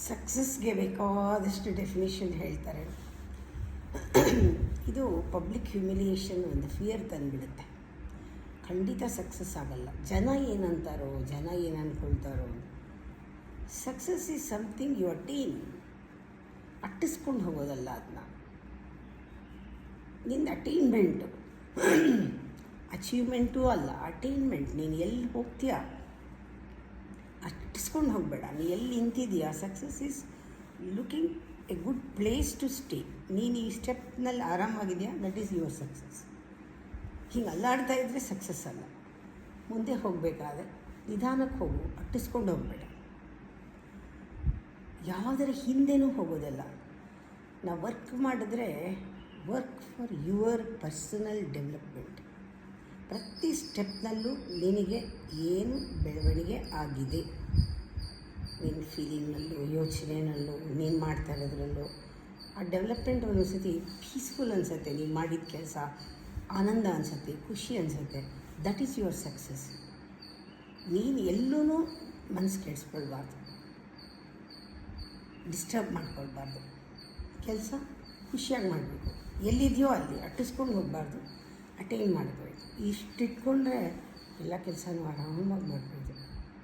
ಸಕ್ಸಸ್ಗೆ ಬೇಕಾದಷ್ಟು ಡೆಫಿನೇಷನ್ ಹೇಳ್ತಾರೆ. ಇದು ಪಬ್ಲಿಕ್ ಹ್ಯೂಮಿಲಿಯೇಷನ್ ಒಂದು ಫಿಯರ್ ತಂದುಬಿಡುತ್ತೆ. ಖಂಡಿತ ಸಕ್ಸಸ್ ಆಗಲ್ಲ. ಜನ ಏನಂತಾರೋ, ಜನ ಏನು ಅಂದ್ಕೊಳ್ತಾರೋ. Success is something you attain. ಅಟ್ಟಿಸ್ಕೊಂಡು ಹೋಗೋದಲ್ಲ ಅದನ್ನ. ನಿನ್ನ ಅಟೈನ್ಮೆಂಟು, ಅಚೀವ್ಮೆಂಟು ಅಲ್ಲ, ಅಟೈನ್ಮೆಂಟ್. ನೀನು ಎಲ್ಲಿ ಹೋಗ್ತೀಯಾ ಅಟ್ಟಿಸ್ಕೊಂಡು ಹೋಗಬೇಡ. ನೀನು ಎಲ್ಲಿ ನಿಂತಿದೆಯಾ. Success is looking a good place to stay. ನೀನು ಈ ಸ್ಟೆಪ್ನಲ್ಲಿ ಆರಾಮಾಗಿದೆಯಾ, ದಟ್ ಈಸ್ ಯುವರ್ ಸಕ್ಸಸ್. ಹಿಂಗೆ ಅಲ್ಲಾಡ್ತಾ ಇದ್ದರೆ ಸಕ್ಸಸ್ ಅಲ್ಲ. ಮುಂದೆ ಹೋಗಬೇಕಾದ್ರೆ ನಿಧಾನಕ್ಕೆ ಹೋಗು, ಅಟ್ಟಿಸ್ಕೊಂಡು ಹೋಗಬೇಡ. ಯಾವುದರ ಹಿಂದೆನೂ ಹೋಗೋದಲ್ಲ. ನಾವು ವರ್ಕ್ ಮಾಡಿದ್ರೆ work for your personal development. ಪ್ರತಿ ಸ್ಟೆಪ್ನಲ್ಲೂ ನಿನಗೆ ಏನು ಬೆಳವಣಿಗೆ ಆಗಿದೆ, ನಿನ್ನ ಫೀಲಿಂಗ್ನಲ್ಲೂ, ಯೋಚನೆಯಲ್ಲೂ, ನೀನು ಮಾಡ್ತಾ ಇರೋದ್ರಲ್ಲೂ ಆ ಡೆವಲಪ್ಮೆಂಟ್ ಒಂದೊಂದು ಸತಿ ಪೀಸ್ಫುಲ್ ಅನಿಸುತ್ತೆ. ನೀನು ಮಾಡಿದ ಕೆಲಸ ಆನಂದ ಅನಿಸುತ್ತೆ, ಖುಷಿ ಅನಿಸುತ್ತೆ. That is your success. ನೀನು ಎಲ್ಲೂ ಮನಸ್ಸು ಕೆಡಿಸ್ಕೊಳ್ಬಾರ್ದು, ಡಿಸ್ಟರ್ಬ್ ಮಾಡ್ಕೊಳ್ಬಾರ್ದು. ಕೆಲಸ ಖುಷಿಯಾಗಿ ಮಾಡಬೇಕು. ಎಲ್ಲಿದೆಯೋ ಅಲ್ಲಿ ಅಟ್ಟಿಸ್ಕೊಂಡು ಹೋಗಬಾರ್ದು, ಅಟೈನ್ ಮಾಡಬೇಕು. ಇಷ್ಟು ಇಟ್ಕೊಂಡ್ರೆ ಎಲ್ಲ ಕೆಲಸನೂ ಆರಾಮಾಗಿ ಮಾಡಬೇಕು.